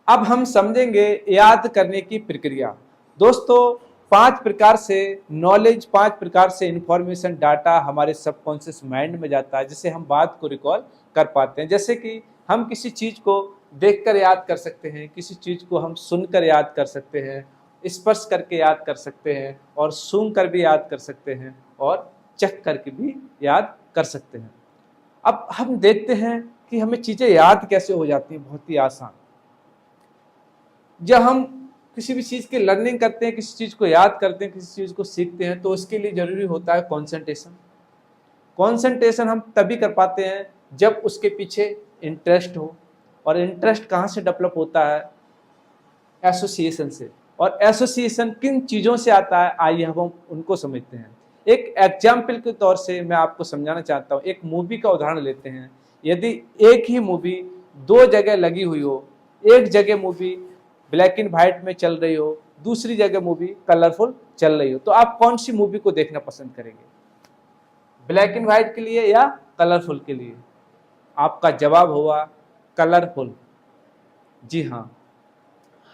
अब हम समझेंगे याद करने की प्रक्रिया। दोस्तों, 5 प्रकार से नॉलेज, 5 प्रकार से इंफॉर्मेशन डाटा हमारे सबकॉन्शियस माइंड में जाता है, जिससे हम बात को रिकॉल कर पाते हैं। जैसे कि हम किसी चीज़ को देखकर याद कर सकते हैं, किसी चीज़ को हम सुनकर याद कर सकते हैं, स्पर्श करके याद कर सकते हैं, और सूंघ कर भी याद कर सकते हैं, और चख करके भी याद कर सकते हैं। अब हम देखते हैं कि हमें चीज़ें याद कैसे हो जाती हैं। बहुत ही आसान। जब हम किसी भी चीज़ की लर्निंग करते हैं, किसी चीज़ को याद करते हैं, किसी चीज़ को सीखते हैं, तो उसके लिए ज़रूरी होता है कंसंट्रेशन। कंसंट्रेशन हम तभी कर पाते हैं जब उसके पीछे इंटरेस्ट हो, और इंटरेस्ट कहाँ से डेवलप होता है? एसोसिएशन से। और एसोसिएशन किन चीज़ों से आता है, आइए हम उनको समझते हैं। एक एग्जाम्पल के तौर से मैं आपको समझाना चाहता हूँ। एक मूवी का उदाहरण लेते हैं। यदि एक ही मूवी 2 जगह लगी हुई हो, एक जगह मूवी ब्लैक एंड व्हाइट में चल रही हो, दूसरी जगह मूवी कलरफुल चल रही हो, तो आप कौन सी मूवी को देखना पसंद करेंगे? ब्लैक एंड व्हाइट के लिए या कलरफुल के लिए? आपका जवाब होगा कलरफुल। जी हाँ।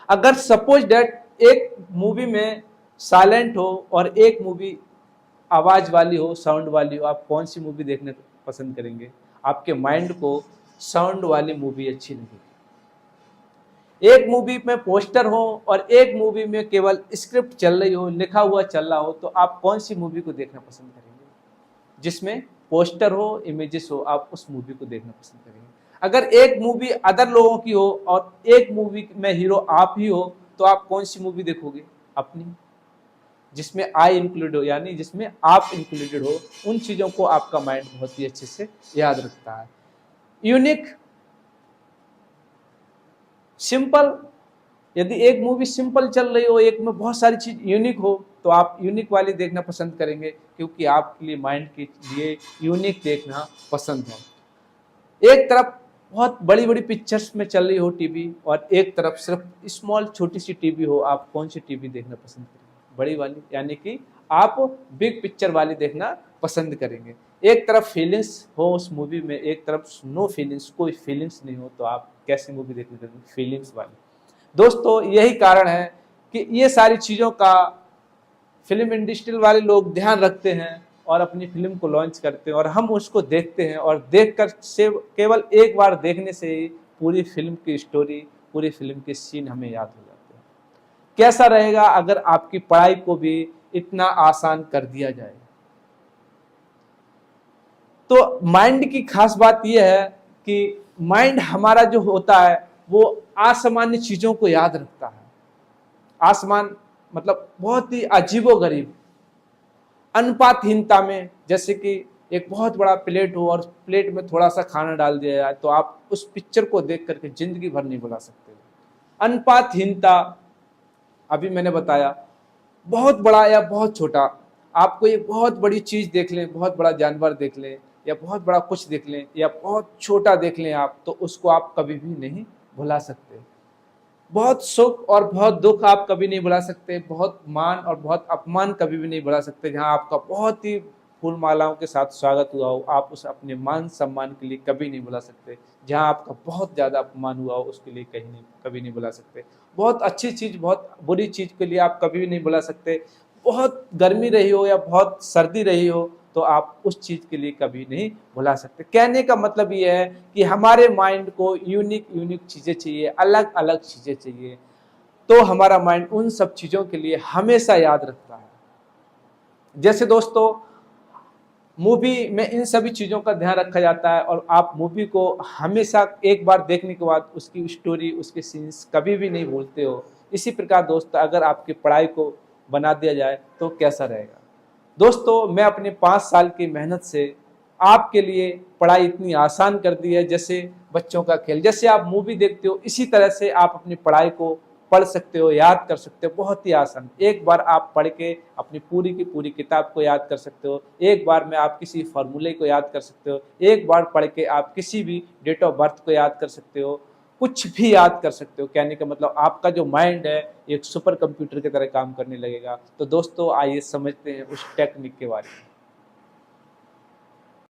अगर सपोज डेट एक मूवी में साइलेंट हो और एक मूवी आवाज वाली हो, साउंड वाली हो, आप कौन सी मूवी देखने पसंद करेंगे? आपके माइंड को साउंड वाली मूवी अच्छी लगेगी। एक मूवी में पोस्टर हो और एक मूवी में केवल स्क्रिप्ट चल रही हो, लिखा हुआ चल रहा हो, तो आप कौन सी मूवी को देखना पसंद करेंगे? जिसमें पोस्टर हो, इमेजेस हो, आप उस मूवी को देखना पसंद करेंगे। अगर एक मूवी अदर लोगों की हो और एक मूवी में हीरो आप ही हो, तो आप कौन सी मूवी देखोगे? अपनी, जिसमें आई इंक्लूड हो, यानी जिसमें आप इंक्लूडेड हो। उन चीज़ों को आपका माइंड बहुत ही अच्छे से याद रखता है। यूनिक, सिंपल, यदि एक मूवी सिंपल चल रही हो, एक में बहुत सारी चीज यूनिक हो, तो आप यूनिक वाली देखना पसंद करेंगे, क्योंकि आपके लिए माइंड के लिए यूनिक देखना पसंद है। एक तरफ बहुत बड़ी बड़ी पिक्चर्स में चल रही हो टीवी, और एक तरफ सिर्फ स्मॉल छोटी सी टीवी हो, आप कौन सी टीवी देखना पसंद करेंगे? बड़ी वाली, यानी कि आप बिग पिक्चर वाली देखना पसंद करेंगे। एक तरफ फीलिंग्स हो उस मूवी में, एक तरफ नो फीलिंग्स, कोई फीलिंग्स नहीं हो, तो आप कैसी मूवी देखना चाहेंगे? फीलिंग्स वाली। दोस्तों, यही कारण है कि ये सारी चीज़ों का फिल्म इंडस्ट्री वाले लोग ध्यान रखते हैं और अपनी फिल्म को लॉन्च करते हैं, और हम उसको देखते हैं, और देखकर से केवल एक बार देखने से ही पूरी फिल्म की स्टोरी, पूरी फिल्म के सीन हमें याद हो जाते हैं। कैसा रहेगा अगर आपकी पढ़ाई को भी इतना आसान कर दिया जाए? तो माइंड की खास बात यह है कि माइंड हमारा जो होता है वो असामान्य चीजों को याद रखता है। आसमान मतलब बहुत ही अजीबोगरीब, अनुपातहीनता में। जैसे कि एक बहुत बड़ा प्लेट हो और प्लेट में थोड़ा सा खाना डाल दिया जाए, तो आप उस पिक्चर को देख करके जिंदगी भर नहीं भुला सकते। अनुपातहीनता, अभी मैंने बताया, बहुत बड़ा या बहुत छोटा, आपको एक बहुत बड़ी चीज देख लें, बहुत बड़ा जानवर देख लें, या बहुत बड़ा कुछ देख लें, या बहुत छोटा देख लें आप, तो उसको आप कभी भी नहीं भुला सकते। बहुत सुख और बहुत दुख आप कभी नहीं भुला सकते, बहुत मान और बहुत अपमान कभी भी नहीं भुला सकते। जहाँ आपका बहुत ही फूल मालाओं के साथ स्वागत हुआ हो, आप उस अपने मान सम्मान के लिए कभी नहीं भुला सकते। जहाँ आपका बहुत ज़्यादा अपमान हुआ हो, उसके लिए कहीं नहीं, कभी नहीं भुला सकते। बहुत अच्छी चीज़, बहुत बुरी चीज़ के लिए आप कभी भी नहीं भुला सकते। बहुत गर्मी रही हो या बहुत सर्दी रही हो, तो आप उस चीज़ के लिए कभी नहीं भुला सकते। कहने का मतलब ये है कि हमारे माइंड को यूनिक यूनिक चीज़ें चाहिए, अलग अलग चीज़ें चाहिए, तो हमारा माइंड उन सब चीज़ों के लिए हमेशा याद रखता है। जैसे दोस्तों, मूवी में इन सभी चीज़ों का ध्यान रखा जाता है, और आप मूवी को हमेशा एक बार देखने के बाद उसकी स्टोरी, उसके सीन्स कभी भी नहीं भूलते हो। इसी प्रकार दोस्तों, अगर आपकी पढ़ाई को बना दिया जाए तो कैसा रहेगा? दोस्तों, मैं अपने 5 साल की मेहनत से आपके लिए पढ़ाई इतनी आसान कर दी है, जैसे बच्चों का खेल। जैसे आप मूवी देखते हो, इसी तरह से आप अपनी पढ़ाई को पढ़ सकते हो, याद कर सकते हो, बहुत ही आसान। एक बार आप पढ़ के अपनी पूरी की पूरी किताब को याद कर सकते हो। एक बार में आप किसी फार्मूले को याद कर सकते हो। एक बार पढ़ के आप किसी भी डेट ऑफ बर्थ को याद कर सकते हो। कुछ भी याद कर सकते हो। कहने का मतलब आपका जो माइंड है एक सुपर कंप्यूटर की तरह काम करने लगेगा। तो दोस्तों, आइए समझते हैं उस टेक्निक के बारे में।